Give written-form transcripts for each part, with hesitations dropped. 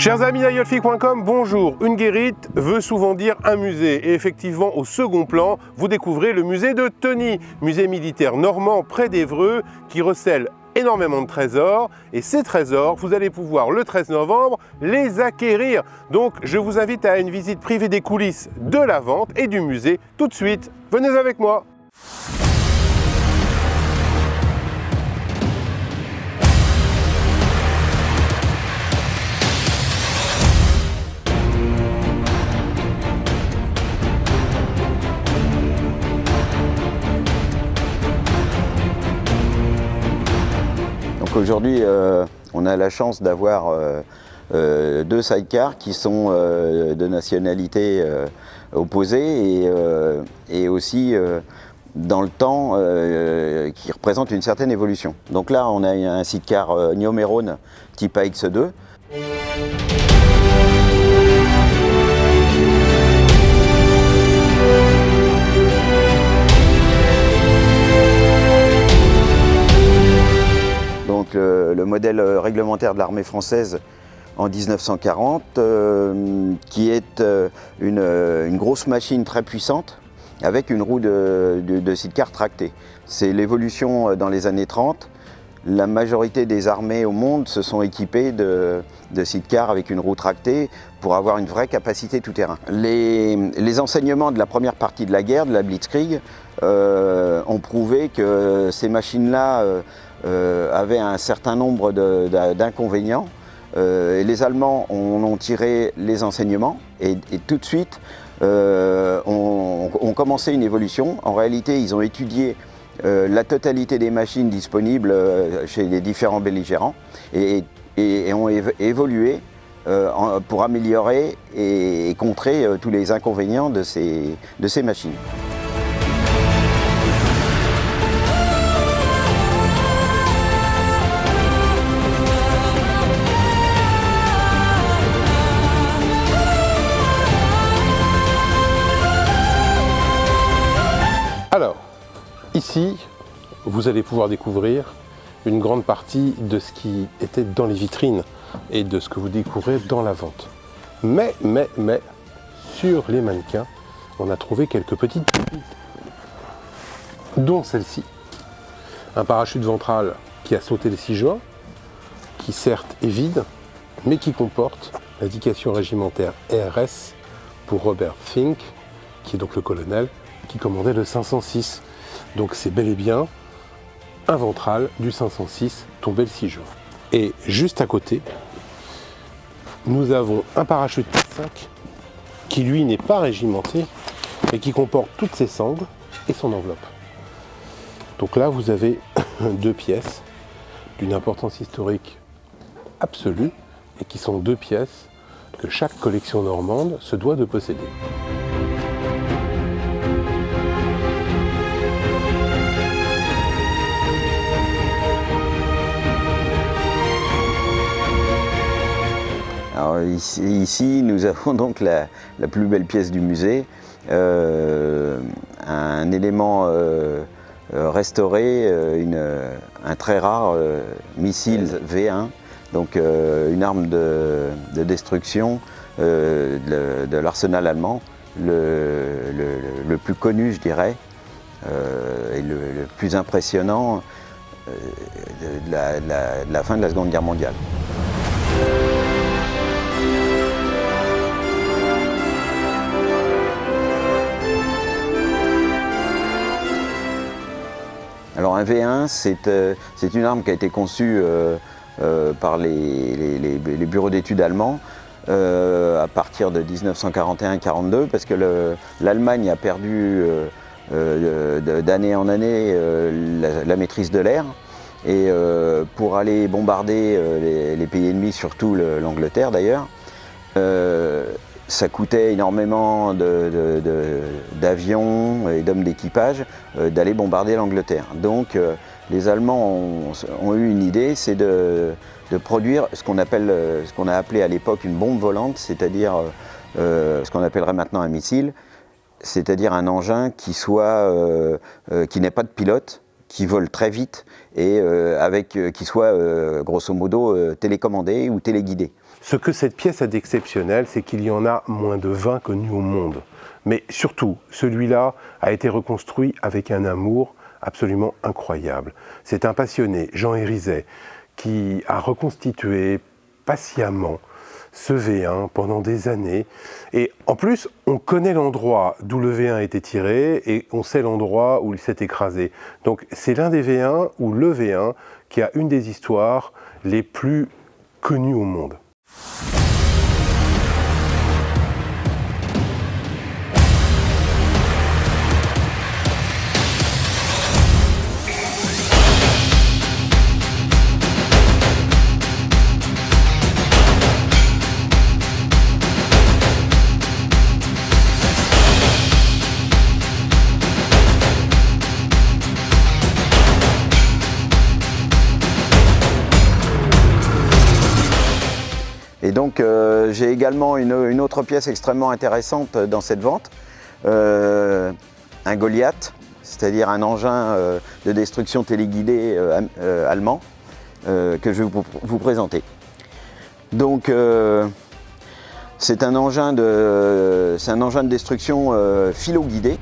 Chers amis d'AIOLFIC.com, bonjour. Une guérite veut souvent dire un musée. Et effectivement, au second plan, vous découvrez le musée de Thony, musée militaire normand près d'Évreux, qui recèle énormément de trésors. Et ces trésors, vous allez pouvoir, le 13 novembre, les acquérir. Donc, je vous invite à une visite privée des coulisses de la vente et du musée tout de suite. Venez avec moi. Aujourd'hui, on a la chance d'avoir deux sidecars qui sont de nationalités opposées et aussi dans le temps qui représentent une certaine évolution. Donc là, on a un sidecar Niomerone type AX2. Le modèle réglementaire de l'armée française en 1940, qui est une grosse machine très puissante avec une roue de sidecar tractée. C'est l'évolution dans les années 30. La majorité des armées au monde se sont équipées de sidecars avec une roue tractée pour avoir une vraie capacité tout-terrain. Les enseignements de la première partie de la guerre, de la Blitzkrieg, ont prouvé que ces machines-là avaient un certain nombre d'inconvénients. Et les Allemands en ont tiré les enseignements et tout de suite ont commencé une évolution. En réalité, ils ont étudié la totalité des machines disponibles chez les différents belligérants et ont évolué pour améliorer et contrer tous les inconvénients de ces machines. Alors, ici, vous allez pouvoir découvrir une grande partie de ce qui était dans les vitrines et de ce que vous découvrez dans la vente. Mais, sur les mannequins, on a trouvé quelques petites pépites, dont celle-ci. Un parachute ventral qui a sauté le 6 juin, qui certes est vide, mais qui comporte l'indication régimentaire RS pour Robert Fink, qui est donc le colonel, qui commandait le 506. Donc c'est bel et bien un ventral du 506 tombé le 6 juin. Et juste à côté, nous avons un parachute T5 qui lui n'est pas régimenté et qui comporte toutes ses sangles et son enveloppe. Donc là vous avez deux pièces d'une importance historique absolue et qui sont deux pièces que chaque collection normande se doit de posséder. Alors ici, nous avons donc la plus belle pièce du musée, un élément restauré, un très rare missile V1, donc une arme de destruction de l'arsenal allemand, le plus connu, je dirais, et le plus impressionnant de la fin de la Seconde Guerre mondiale. Alors un V1, c'est une arme qui a été conçue par les bureaux d'études allemands à partir de 1941-42 parce que l'Allemagne a perdu d'année en année la maîtrise de l'air et pour aller bombarder les pays ennemis, surtout l'Angleterre d'ailleurs, ça coûtait énormément d'avions et d'hommes d'équipage d'aller bombarder l'Angleterre. Donc les Allemands ont eu une idée, c'est de produire ce qu'on a appelé à l'époque une bombe volante, c'est-à-dire ce qu'on appellerait maintenant un missile, c'est-à-dire un engin qui n'ait pas de pilote, qui vole très vite et qui soit grosso modo télécommandé ou téléguidé. Ce que cette pièce a d'exceptionnel, c'est qu'il y en a moins de 20 connus au monde. Mais surtout, celui-là a été reconstruit avec un amour absolument incroyable. C'est un passionné, Jean Hérizet, qui a reconstitué patiemment ce V1 pendant des années. Et en plus, on connaît l'endroit d'où le V1 a été tiré et on sait l'endroit où il s'est écrasé. Donc c'est l'un des V1 ou le V1 qui a une des histoires les plus connues au monde. Et donc j'ai également une autre pièce extrêmement intéressante dans cette vente, un Goliath, c'est-à-dire un engin de destruction téléguidé allemand que je vais vous présenter. Donc c'est un engin de destruction philo-guidé.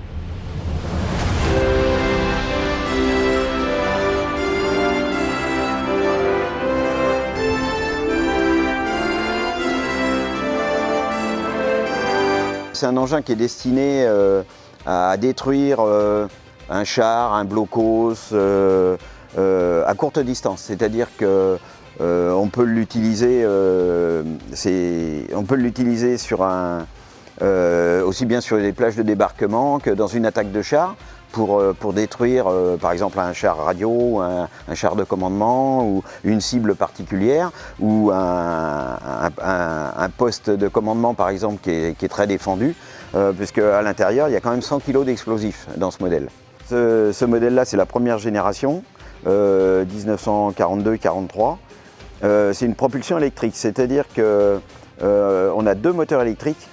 C'est un engin qui est destiné à détruire un char, un blocos à courte distance. C'est-à-dire qu'on peut l'utiliser sur aussi bien sur les plages de débarquement que dans une attaque de char pour détruire par exemple un char radio, un char de commandement ou une cible particulière ou un poste de commandement par exemple qui est très défendu puisque à l'intérieur il y a quand même 100 kg d'explosifs dans ce modèle. Ce modèle-là c'est la première génération, 1942-43. C'est une propulsion électrique, c'est-à-dire qu'on a deux moteurs électriques,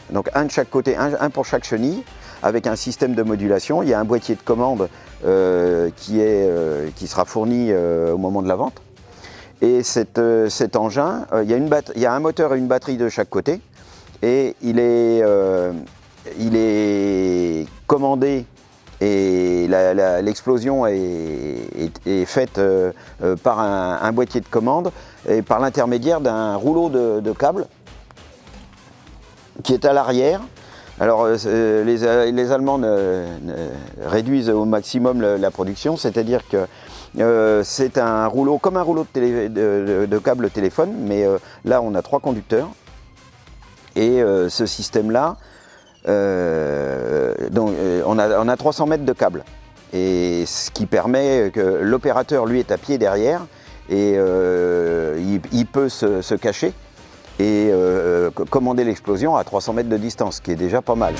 donc un de chaque côté, un pour chaque chenille, avec un système de modulation. Il y a un boîtier de commande qui sera fourni au moment de la vente. Et cet engin, il y a un moteur et une batterie de chaque côté. Et il est commandé et l'explosion est faite par un boîtier de commande et par l'intermédiaire d'un rouleau de câbles qui est à l'arrière. Alors les Allemands réduisent au maximum la production, c'est-à-dire que c'est un rouleau comme un rouleau de câble téléphone, mais là on a 3 conducteurs et ce système-là, on a 300 mètres de câble, et ce qui permet que l'opérateur lui est à pied derrière et il peut se cacher et commander l'explosion à 300 mètres de distance, ce qui est déjà pas mal.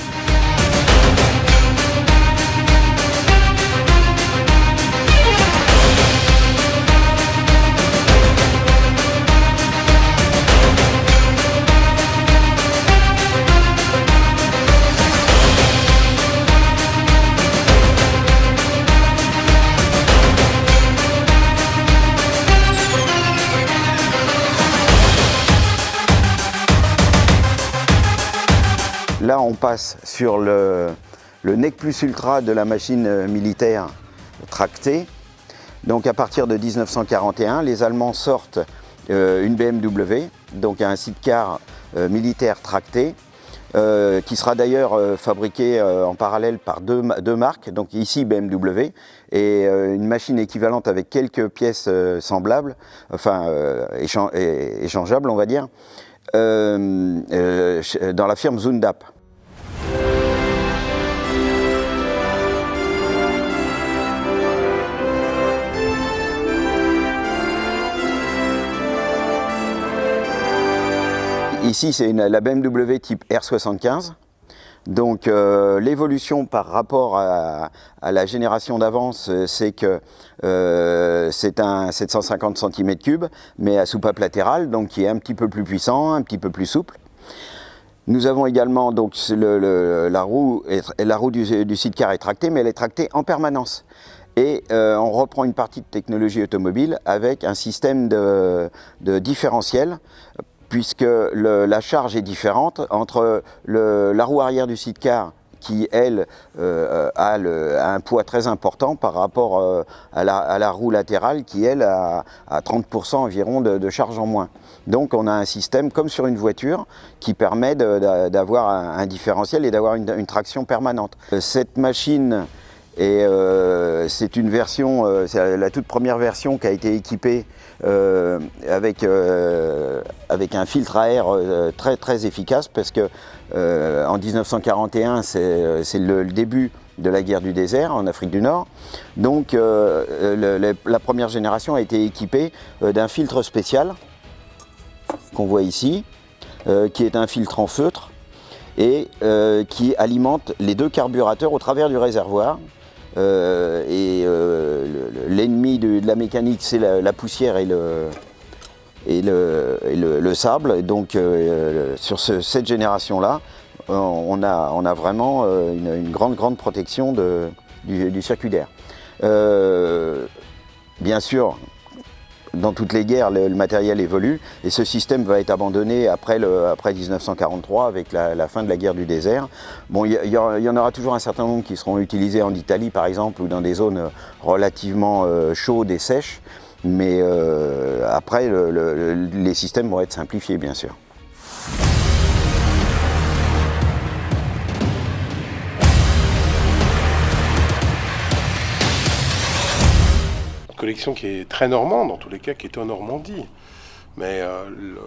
Là, on passe sur le Nec Plus Ultra de la machine militaire tractée. Donc à partir de 1941, les Allemands sortent une BMW, donc un sidecar militaire tracté, qui sera d'ailleurs fabriqué en parallèle par deux marques, donc ici BMW, et une machine équivalente avec quelques pièces semblables, enfin échangeables on va dire, dans la firme Zundap. Ici, c'est la BMW type R75. Donc l'évolution par rapport à la génération d'avance, c'est que c'est un 750 cm3, mais à soupape latérale, donc qui est un petit peu plus puissant, un petit peu plus souple. Nous avons également donc la roue du sidecar est tractée, mais elle est tractée en permanence. Et on reprend une partie de technologie automobile avec un système de différentiel puisque la charge est différente entre la roue arrière du sidecar qui, elle, a un poids très important par rapport à la roue latérale qui, elle, a 30% environ de charge en moins. Donc on a un système comme sur une voiture qui permet d'avoir un différentiel et d'avoir une traction permanente. Cette machine, c'est une version, c'est la toute première version qui a été équipée avec un filtre à air très très efficace, parce que en 1941 c'est le début de la guerre du désert en Afrique du Nord. Donc la première génération a été équipée d'un filtre spécial qu'on voit ici, qui est un filtre en feutre et qui alimente les deux carburateurs au travers du réservoir. L'ennemi de la mécanique, c'est la poussière et le sable. Donc sur cette génération-là, on a vraiment une grande protection du circuit d'air. Bien sûr, dans toutes les guerres, le matériel évolue et ce système va être abandonné après 1943 avec la fin de la guerre du désert. Bon, il y en aura toujours un certain nombre qui seront utilisés en Italie par exemple, ou dans des zones relativement chaudes et sèches, mais après les systèmes vont être simplifiés bien sûr. Collection qui est très normande, en tous les cas qui est en Normandie. Mais le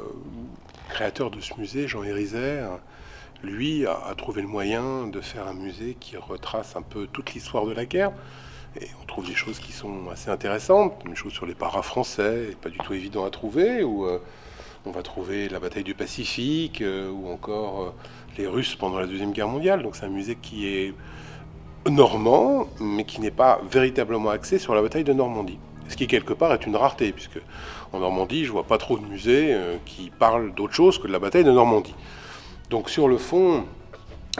créateur de ce musée, Jean Hérisset, lui a trouvé le moyen de faire un musée qui retrace un peu toute l'histoire de la guerre. Et on trouve des choses qui sont assez intéressantes, une chose sur les paras français, pas du tout évident à trouver, où on va trouver la bataille du Pacifique, ou encore les Russes pendant la Deuxième Guerre mondiale. Donc c'est un musée qui est normand, mais qui n'est pas véritablement axé sur la bataille de Normandie. Ce qui, quelque part, est une rareté, puisque en Normandie, je vois pas trop de musées qui parlent d'autre chose que de la bataille de Normandie. Donc, sur le fond,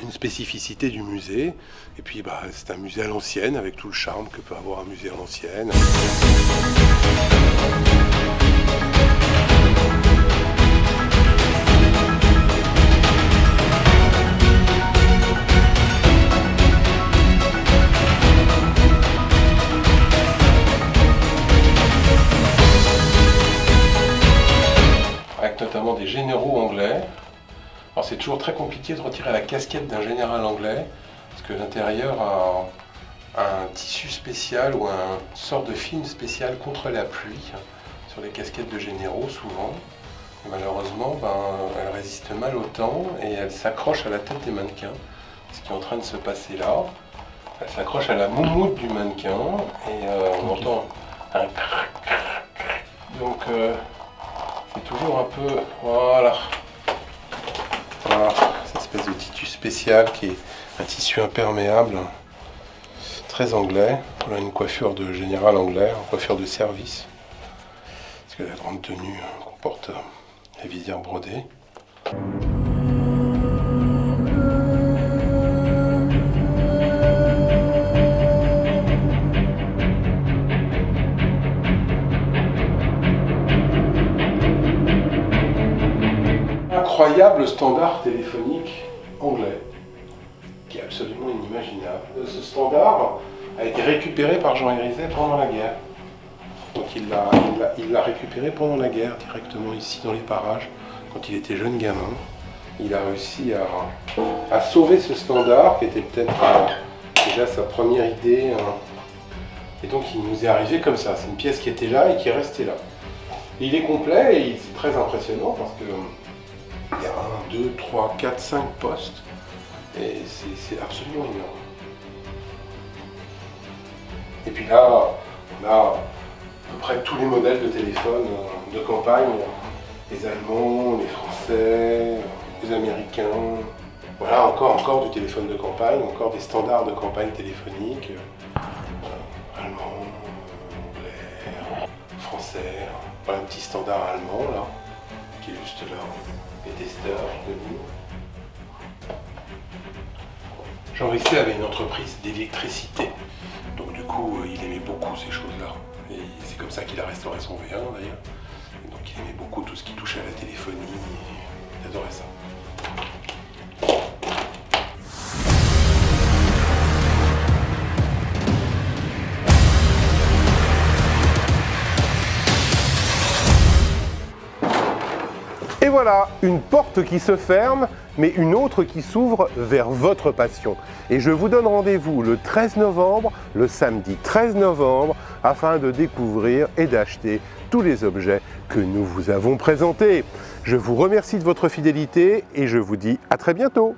une spécificité du musée, et puis c'est un musée à l'ancienne, avec tout le charme que peut avoir un musée à l'ancienne. Notamment des généraux anglais. Alors c'est toujours très compliqué de retirer la casquette d'un général anglais, parce que l'intérieur a un tissu spécial ou une sorte de film spécial contre la pluie sur les casquettes de généraux souvent. Et malheureusement, elle résiste mal au temps et elle s'accroche à la tête des mannequins. Ce qui est en train de se passer là, elle s'accroche à la moumoute du mannequin et on entend un crac. Donc c'est toujours un peu, voilà, cette espèce de tissu spécial qui est un tissu imperméable, très anglais. Voilà une coiffure de général anglais, une coiffure de service, parce que la grande tenue comporte la visière brodée. Incroyable standard téléphonique anglais, qui est absolument inimaginable. Ce standard a été récupéré par Jean Hérisset pendant la guerre. Donc il l'a récupéré pendant la guerre, directement ici dans les parages, quand il était jeune gamin. Il a réussi à sauver ce standard, qui était peut-être déjà sa première idée. Et donc il nous est arrivé comme ça. C'est une pièce qui était là et qui est restée là. Et il est complet et c'est très impressionnant parce que il y a 1, 2, 3, 4, 5 postes et c'est absolument énorme. Et puis là, on a à peu près tous les modèles de téléphone de campagne, les Allemands, les Français, les Américains. Voilà, encore du téléphone de campagne, encore des standards de campagne téléphonique, allemand, anglais, français. Voilà un petit standard allemand là, qui est juste là. Les testeurs de nous. Jean Hérisset avait une entreprise d'électricité, donc du coup il aimait beaucoup ces choses-là. Et c'est comme ça qu'il a restauré son V1 d'ailleurs. Donc il aimait beaucoup tout ce qui touchait à la téléphonie. Il adorait ça. Et voilà, une porte qui se ferme, mais une autre qui s'ouvre vers votre passion. Et je vous donne rendez-vous le 13 novembre, le samedi 13 novembre, afin de découvrir et d'acheter tous les objets que nous vous avons présentés. Je vous remercie de votre fidélité et je vous dis à très bientôt.